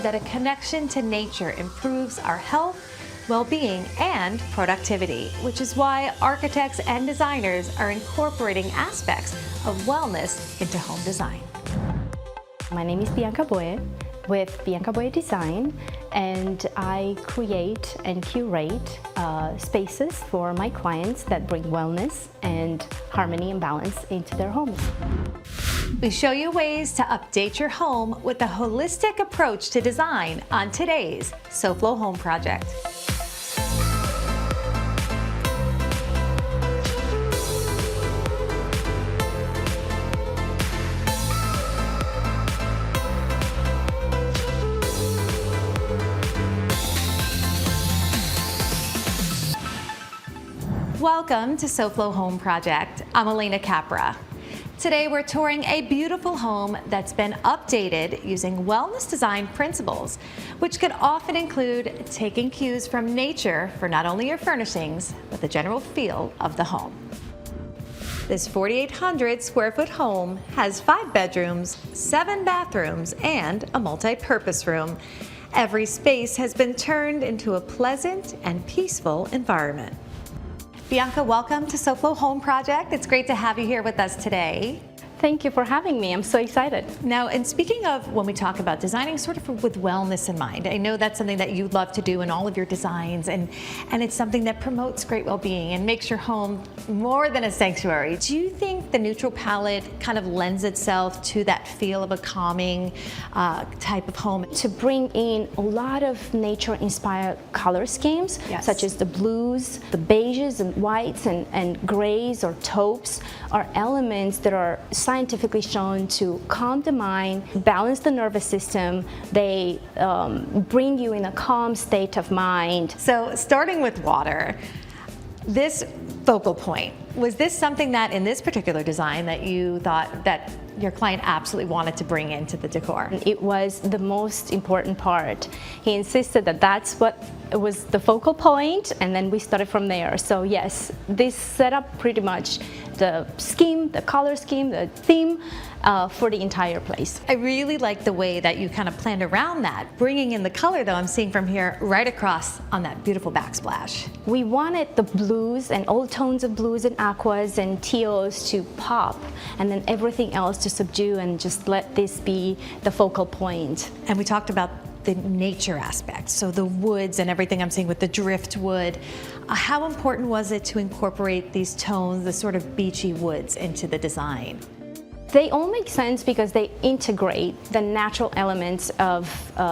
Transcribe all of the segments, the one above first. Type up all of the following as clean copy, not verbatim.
that a connection to nature improves our health, well-being, and productivity, which is why architects and designers are incorporating aspects of wellness into home design. My name is Bianca Boye with Bianca Boye Design, and I create and curate spaces for my clients that bring wellness and harmony and balance into their homes. We show you ways to update your home with a holistic approach to design on today's SoFlo Home Project. Welcome to SoFlo Home Project. I'm Alena Capra. Today we're touring a beautiful home that's been updated using wellness design principles, which could often include taking cues from nature for not only your furnishings, but the general feel of the home. This 4,800 square foot home has 5 bedrooms, 7 bathrooms, and a multi-purpose room. Every space has been turned into a pleasant and peaceful environment. Bianca, welcome to SoFlo Home Project. It's great to have you here with us today. Thank you for having me. I'm so excited. Now, and speaking of when we talk about designing sort of with wellness in mind, I know that's something that you love to do in all of your designs, and it's something that promotes great well-being and makes your home more than a sanctuary. Do you think the neutral palette kind of lends itself to that feel of a calming type of home? To bring in a lot of nature-inspired color schemes, Yes. such as the blues, the beiges and whites and grays or taupes, are elements that are scientifically shown to calm the mind, balance the nervous system. They bring you in a calm state of mind. So starting with water, this focal point, was this something that in this particular design that you thought that your client absolutely wanted to bring into the decor? It was the most important part. He insisted that that's what was the focal point, and then we started from there. So yes, this set up pretty much the scheme, the color scheme, the theme for the entire place. I really like the way that you kind of planned around that, bringing in the color though I'm seeing from here right across on that beautiful backsplash. We wanted the blues and all tones of blues and aquas and teals to pop, and then everything else to subdue and just let this be the focal point. And we talked about the nature aspect, so the woods and everything I'm seeing with the driftwood. How important was it to incorporate these tones, the sort of beachy woods, into the design? They all make sense because they integrate the natural elements of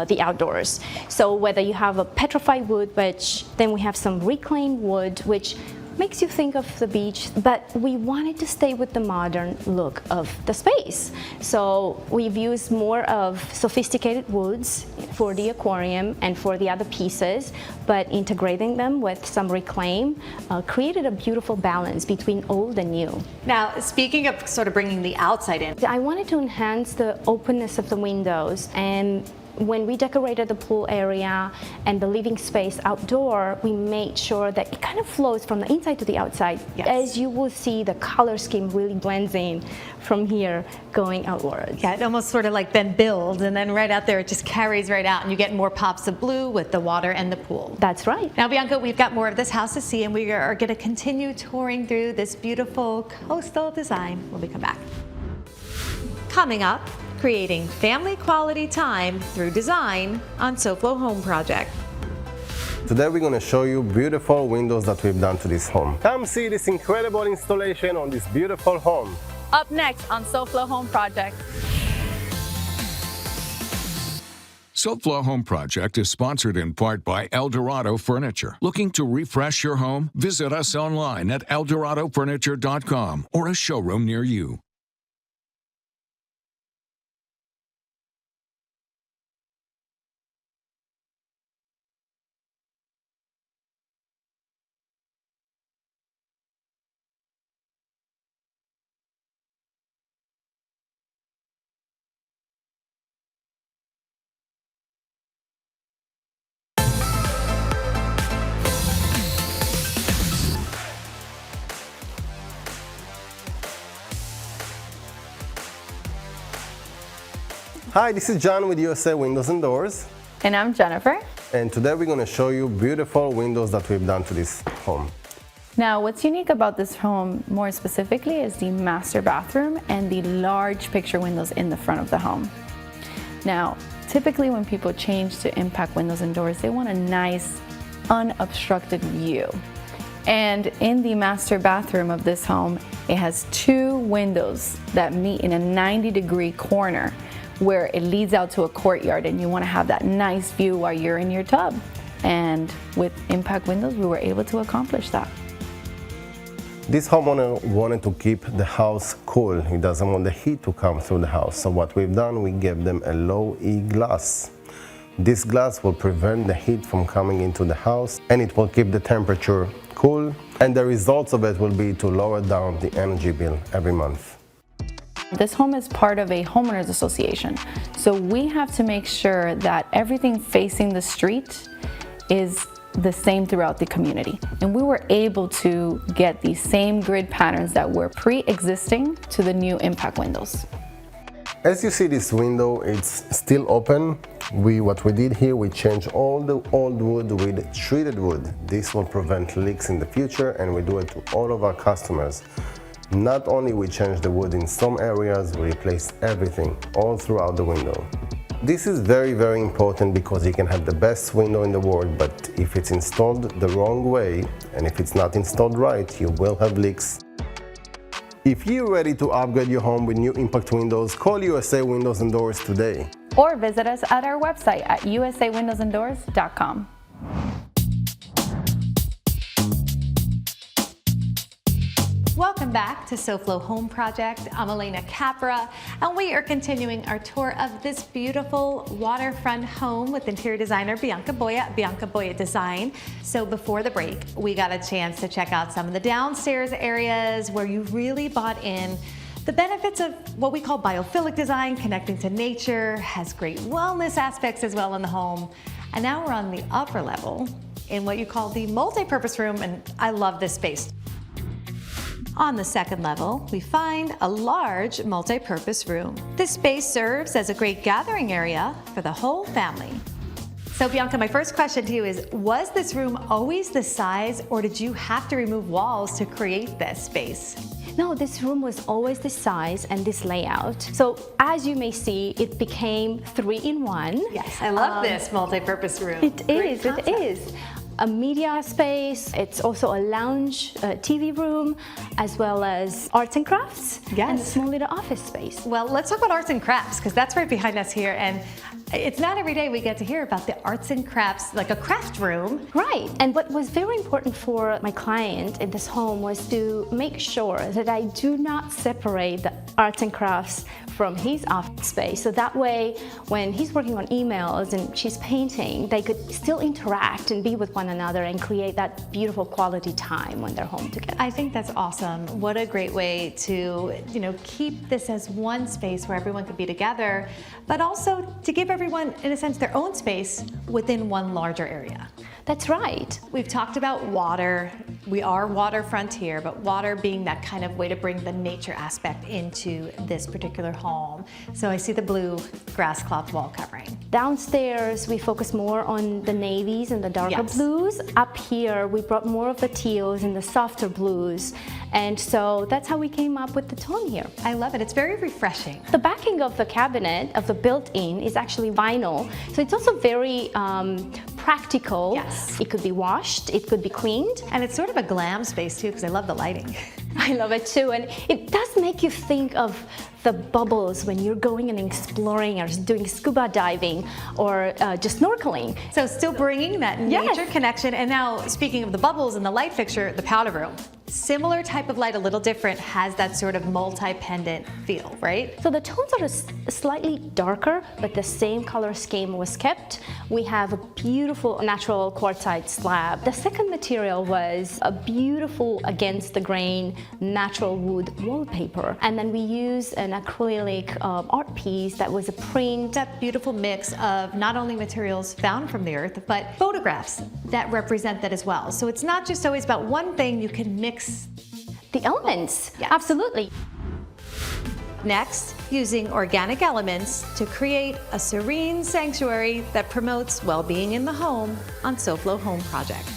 the outdoors. So whether you have a petrified wood, which then we have some reclaimed wood, which makes you think of the beach, but we wanted to stay with the modern look of the space. So we've used more of sophisticated woods for the aquarium and for the other pieces, but integrating them with some reclaim created a beautiful balance between old and new. Now, speaking of sort of bringing the outside in, I wanted to enhance the openness of the windows, and when we decorated the pool area and the living space outdoor, we made sure that it kind of flows from the inside to the outside. Yes. As you will see, the color scheme really blends in from here going outwards. yeah, it almost sort of like then builds, and then right out there it just carries right out, and you get more pops of blue with the water and the pool. That's right. Now, Bianca, we've got more of this house to see, and we are going to continue touring through this beautiful coastal design when we come back. Coming up, creating family quality time through design on SoFlo Home Project. Today we're going to show you beautiful windows that we've done to this home. Come see this incredible installation on this beautiful home. Up next on SoFlo Home Project. SoFlo Home Project is sponsored in part by Eldorado Furniture. Looking to refresh your home? Visit us online at eldoradofurniture.com or a showroom near you. Hi, this is John with USA Windows and Doors. And I'm Jennifer. And today we're going to show you beautiful windows that we've done to this home. Now, what's unique about this home more specifically is the master bathroom and the large picture windows in the front of the home. Now, typically when people change to impact windows and doors, they want a nice, unobstructed view. And in the master bathroom of this home, it has two windows that meet in a 90-degree corner where it leads out to a courtyard, and you want to have that nice view while you're in your tub. And with impact windows, we were able to accomplish that. This homeowner wanted to keep the house cool. He doesn't want the heat to come through the house. So what we've done, we gave them a low E glass. This glass will prevent the heat from coming into the house, and it will keep the temperature cool. And the results of it will be to lower down the energy bill every month. This home is part of a homeowners association. So we have to make sure that everything facing the street is the same throughout the community. And we were able to get the same grid patterns that were pre-existing to the new impact windows. As you see this window, it's still open. What we did here, we changed all the old wood with treated wood. This will prevent leaks in the future, and we do it to all of our customers. Not only we changed the wood in some areas, we replaced everything all throughout the window. This is very, very important because you can have the best window in the world, but if it's installed the wrong way, and if it's not installed right, you will have leaks. If you're ready to upgrade your home with new impact windows, call USA Windows and Doors today. Or visit us at our website at usawindowsanddoors.com. Welcome back to SoFlo Home Project. I'm Alena Capra, and we are continuing our tour of this beautiful waterfront home with interior designer Bianca Boya Design. So before the break, we got a chance to check out some of the downstairs areas where you really bought in the benefits of what we call biophilic design, connecting to nature, has great wellness aspects as well in the home. And now we're on the upper level in what you call the multi-purpose room, and I love this space. On the second level, we find a large multi-purpose room. This space serves as a great gathering area for the whole family. So Bianca, my first question to you is, was this room always this size, or did you have to remove walls to create this space? No, this room was always this size and this layout. So as you may see, it became 3-in-1. Yes, I love this multi-purpose room. It is. A media space, it's also a lounge, TV room, as well as arts and crafts, and a small little office space. Well, let's talk about arts and crafts, because that's right behind us here, and it's not every day we get to hear about the arts and crafts, like a craft room. Right, and what was very important for my client in this home was to make sure that I do not separate the arts and crafts from his office space. So that way, when he's working on emails and she's painting, they could still interact and be with one another and create that beautiful quality time when they're home together. I think that's awesome. What a great way to, keep this as one space where everyone could be together, but also to give everyone, in a sense, their own space within one larger area. That's right. We've talked about water. We are waterfront here, but water being that kind of way to bring the nature aspect into this particular home. So I see the blue grass cloth wall covering. Downstairs, we focus more on the navies and the darker blues. Up here, we brought more of the teals and the softer blues. And so that's how we came up with the tone here. I love it. It's very refreshing. The backing of the cabinet, of the built-in, is actually vinyl. So it's also very practical. Yes. It could be washed, it could be cleaned. And it's sort of a glam space too, because I love the lighting. I love it too, and it does make you think of the bubbles when you're going and exploring or doing scuba diving or just snorkeling. So still bringing that nature connection. And now speaking of the bubbles and the light fixture, the powder room. Similar type of light, a little different, has that sort of multi-pendant feel, right? So the tones are slightly darker, but the same color scheme was kept. We have a beautiful natural quartzite slab. The second material was a beautiful against the grain natural wood wallpaper. And then we used an acrylic art piece that was a print. That beautiful mix of not only materials found from the earth, but photographs that represent that as well. So it's not just always about one thing, you can mix the elements. Absolutely. Up next, using organic elements to create a serene sanctuary that promotes well-being in the home on SoFlo Home Project.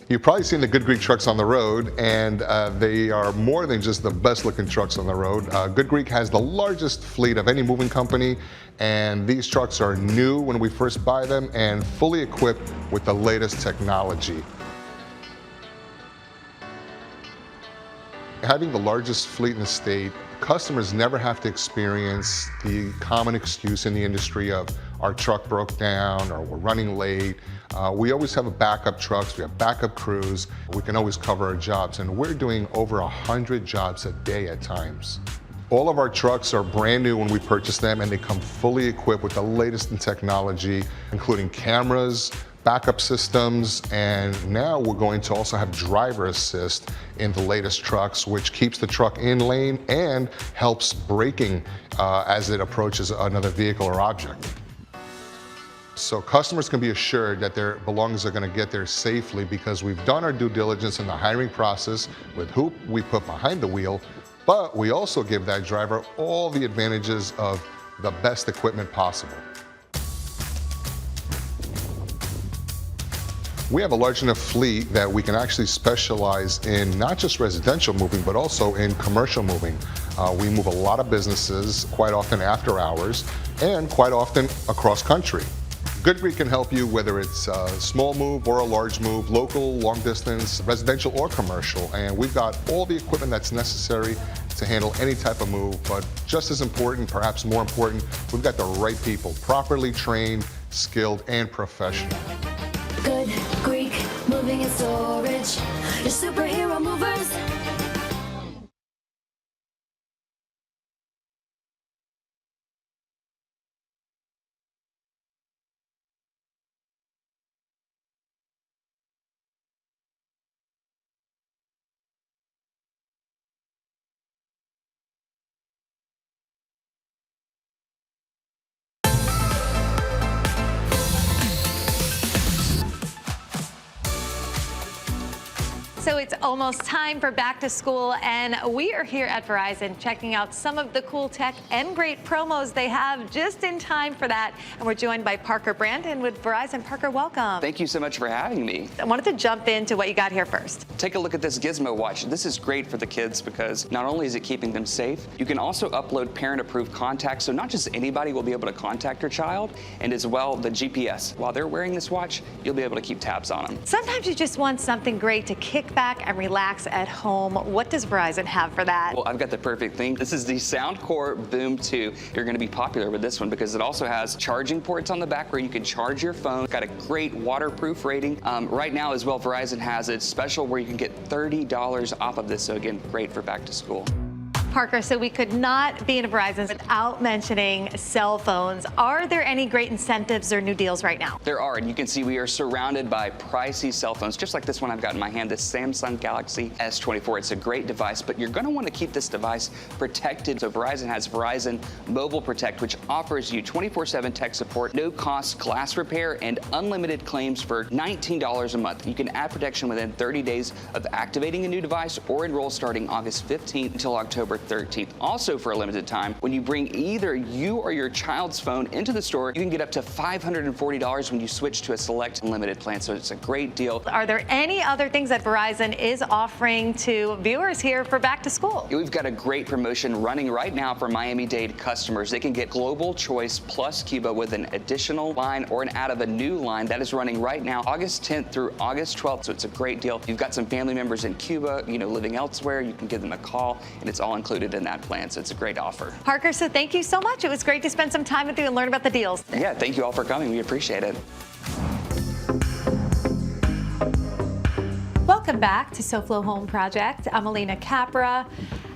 You've probably seen the Good Greek trucks on the road, and they are more than just the best looking trucks on the road. Good Greek has the largest fleet of any moving company, and these trucks are new when we first buy them and fully equipped with the latest technology. Having the largest fleet in the state, customers never have to experience the common excuse in the industry of our truck broke down or we're running late. We always have backup trucks, we have backup crews, we can always cover our jobs, and we're doing over 100 jobs a day at times. All of our trucks are brand new when we purchase them, and they come fully equipped with the latest in technology, including cameras, backup systems, and now we're going to also have driver assist in the latest trucks, which keeps the truck in lane and helps braking as it approaches another vehicle or object. So customers can be assured that their belongings are going to get there safely because we've done our due diligence in the hiring process with who we put behind the wheel, but we also give that driver all the advantages of the best equipment possible. We have a large enough fleet that we can actually specialize in not just residential moving, but also in commercial moving. We move a lot of businesses, quite often after hours, and quite often across country. Good Greek can help you whether it's a small move or a large move, local, long distance, residential or commercial, and we've got all the equipment that's necessary to handle any type of move, but just as important, perhaps more important, we've got the right people, properly trained, skilled, and professional. Good Greek moving and storage, your superhero movers. So it's almost time for back to school, and we are here at Verizon checking out some of the cool tech and great promos they have just in time for that. And we're joined by Parker Brandon with Verizon. Parker, welcome. Thank you so much for having me. I wanted to jump into what you got here first. Take a look at this Gizmo watch. This is great for the kids because not only is it keeping them safe, you can also upload parent-approved contacts, so not just anybody will be able to contact your child, and as well the GPS. While they're wearing this watch, you'll be able to keep tabs on them. Sometimes you just want something great to kick back and relax at home. What does Verizon have for that? Well, I've got the perfect thing. This is the Soundcore Boom 2. You're going to be popular with this one because it also has charging ports on the back where you can charge your phone. Got a great waterproof rating. Right now as well, Verizon has a special where you can get $30 off of this. So again, great for back to school. Parker, so we could not be in a Verizon without mentioning cell phones. Are there any great incentives or new deals right now? There are, and you can see we are surrounded by pricey cell phones, just like this one I've got in my hand, this Samsung Galaxy S24. It's a great device, but you're going to want to keep this device protected. So Verizon has Verizon Mobile Protect, which offers you 24/7 tech support, no-cost glass repair, and unlimited claims for $19 a month. You can add protection within 30 days of activating a new device or enroll starting August 15th until October 13th. Also for a limited time, when you bring either you or your child's phone into the store, you can get up to $540 when you switch to a select unlimited plan. So it's a great deal. Are there any other things that Verizon is offering to viewers here for back to school? We've got a great promotion running right now for Miami-Dade customers. They can get Global Choice plus Cuba with an additional line or an add of a new line that is running right now, August 10th through August 12th. So it's a great deal. You've got some family members in Cuba, living elsewhere. You can give them a call, and it's all included in that plan, so it's a great offer. Parker, so thank you so much. It was great to spend some time with you and learn about the deals. Yeah, thank you all for coming. We appreciate it. Welcome back to SoFlo Home Project. I'm Alena Capra,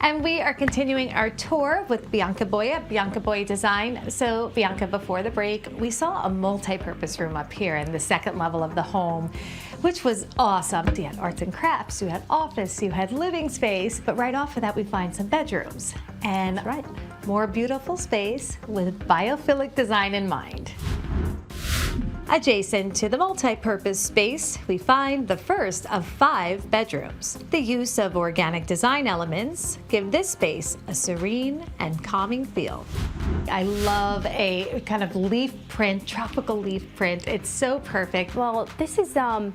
and we are continuing our tour with Bianca Boya, Bianca Boya Design. So Bianca, before the break, we saw a multi-purpose room up here in the second level of the home, which was awesome. You had arts and crafts, you had office, you had living space, but right off of that we find some bedrooms. And more beautiful space with biophilic design in mind. Adjacent to the multi-purpose space, we find the first of 5 bedrooms. The use of organic design elements give this space a serene and calming feel. I love a kind of leaf print, tropical leaf print. It's so perfect. Well, this is a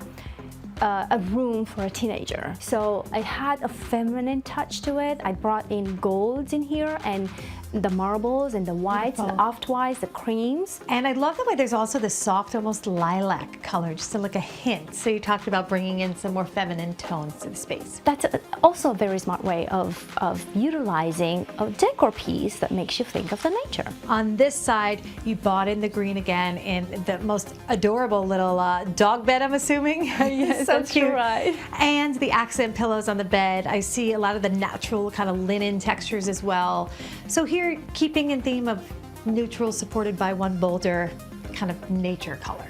room for a teenager. So I had a feminine touch to it. I brought in golds in here and the marbles and the whites, and the off-whites, the creams. And I love the way there's also this soft, almost lilac color, just like a hint. So you talked about bringing in some more feminine tones to the space. That's also a very smart way of utilizing a decor piece that makes you think of the nature. On this side, you bought in the green again in the most adorable little dog bed, I'm assuming. Yes, So that's cute. right. And the accent pillows on the bed. I see a lot of the natural kind of linen textures as well. So here, keeping in theme of neutral supported by one bolder kind of nature color.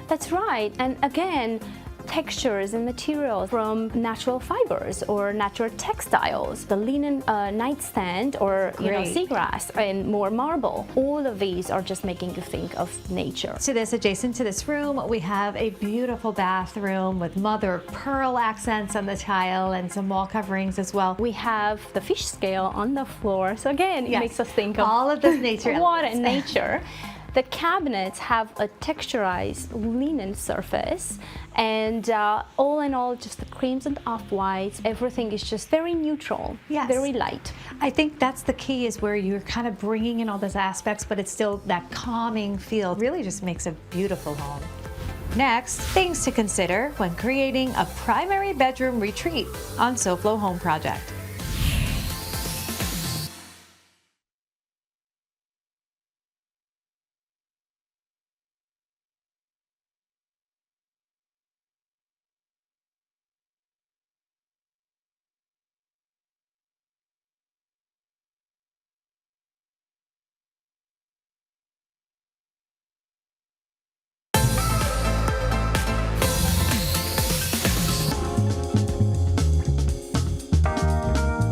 That's right. And again, textures and materials from natural fibers or natural textiles, the linen nightstand or Great. seagrass and more marble. All of these are just making you think of nature. To this, adjacent to this room, we have a beautiful bathroom with mother of pearl accents on the tile and some wall coverings as well. We have the fish scale on the floor. So again, it Yes. makes us think of all of this nature water elements. and nature. The cabinets have a texturized linen surface, and all in all, just the creams and off-whites, everything is just very neutral, Yes. very light. I think that's the key, is where you're kind of bringing in all those aspects, but it's still that calming feel. Really just makes a beautiful home. Next, things to consider when creating a primary bedroom retreat on SoFlo Home Project.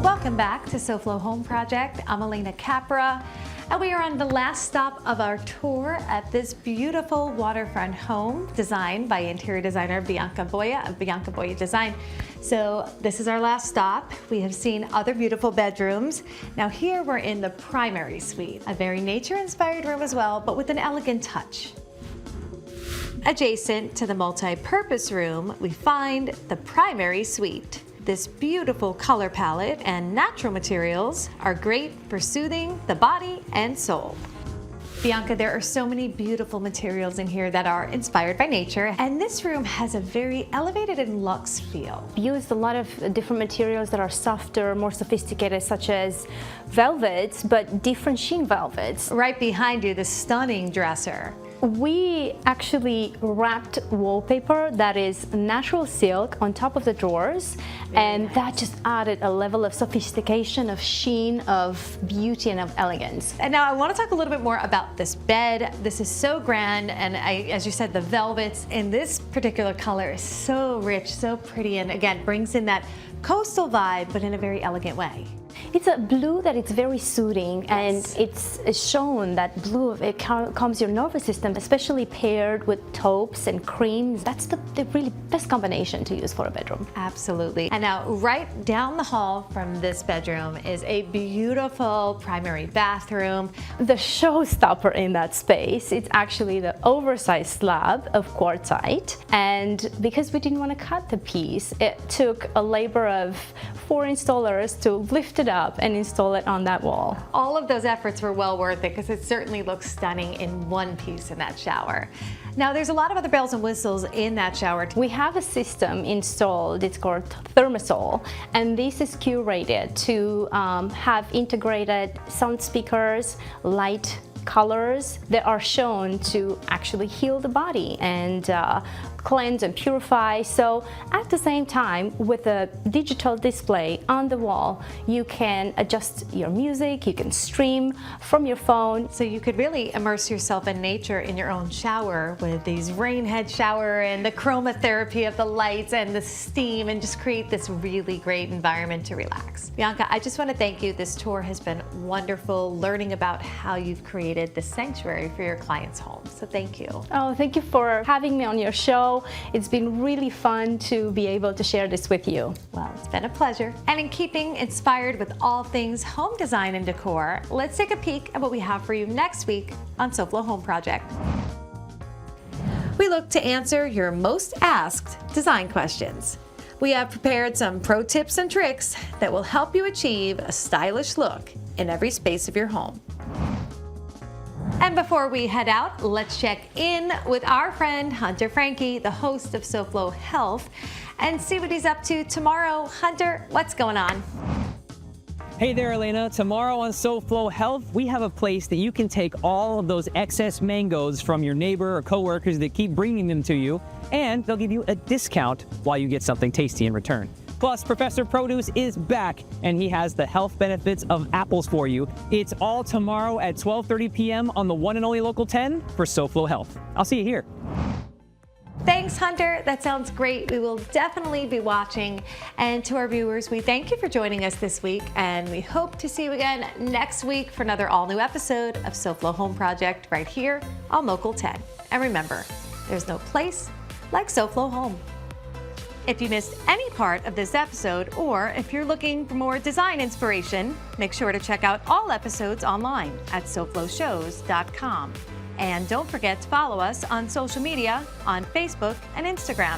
Welcome back to SoFlo Home Project. I'm Alena Capra, and we are on the last stop of our tour at this beautiful waterfront home designed by interior designer Bianca Boya of Bianca Boya Design. So this is our last stop. We have seen other beautiful bedrooms. Now here we're in the primary suite, a very nature-inspired room as well, but with an elegant touch. Adjacent to the multi-purpose room, we find the primary suite. This beautiful color palette and natural materials are great for soothing the body and soul. Bianca, there are so many beautiful materials in here that are inspired by nature, and this room has a very elevated and luxe feel. We used a lot of different materials that are softer, more sophisticated, such as velvets, but different sheen velvets. Right behind you, the stunning dresser. We actually wrapped wallpaper that is natural silk on top of the drawers, and that just added a level of sophistication, of sheen, of beauty, and of elegance. And now I want to talk a little bit more about this bed. This is so grand, and as you said, the velvets in this particular color is so rich, so pretty, and again, brings in that coastal vibe, but in a very elegant way. It's a blue that it's very soothing, and it's shown that blue, it calms your nervous system, especially paired with taupes and creams. That's the really best combination to use for a bedroom. Absolutely. And now right down the hall from this bedroom is a beautiful primary bathroom. The showstopper in that space, it's actually the oversized slab of quartzite, and because we didn't want to cut the piece, it took a labor of 4 installers to lift it up and install it on that wall. All of those efforts were well worth it, because it certainly looks stunning in one piece in that shower. Now there's a lot of other bells and whistles in that shower. We have a system installed, it's called Thermosol, and this is curated to have integrated sound speakers, light colors that are shown to actually heal the body and cleanse and purify. So at the same time, with a digital display on the wall, you can adjust your music, you can stream from your phone. So you could really immerse yourself in nature in your own shower with these rain head shower and the chromotherapy of the lights and the steam, and just create this really great environment to relax. Bianca, I just want to thank you. This tour has been wonderful, learning about how you've created created this sanctuary for your clients' home. So thank you. Oh, thank you for having me on your show. It's been really fun to be able to share this with you. Well, it's been a pleasure. And in keeping inspired with all things home design and decor, let's take a peek at what we have for you next week on SoFlo Home Project. We look to answer your most asked design questions. We have prepared some pro tips and tricks that will help you achieve a stylish look in every space of your home. And before we head out, let's check in with our friend Hunter Franke, the host of SoFlo Health, and see what he's up to tomorrow. Hunter, what's going on? Hey there, Alena. Tomorrow on SoFlo Health, we have a place that you can take all of those excess mangoes from your neighbor or coworkers that keep bringing them to you, and they'll give you a discount while you get something tasty in return. Plus, Professor Produce is back, and he has the health benefits of apples for you. It's all tomorrow at 12:30 p.m. on the one and only Local 10 for SoFlo Health. I'll see you here. Thanks, Hunter. That sounds great. We will definitely be watching. And to our viewers, we thank you for joining us this week, and we hope to see you again next week for another all-new episode of SoFlo Home Project right here on Local 10. And remember, there's no place like SoFlo Home. If you missed any part of this episode, or if you're looking for more design inspiration, make sure to check out all episodes online at SoFloShows.com. And don't forget to follow us on social media on Facebook and Instagram.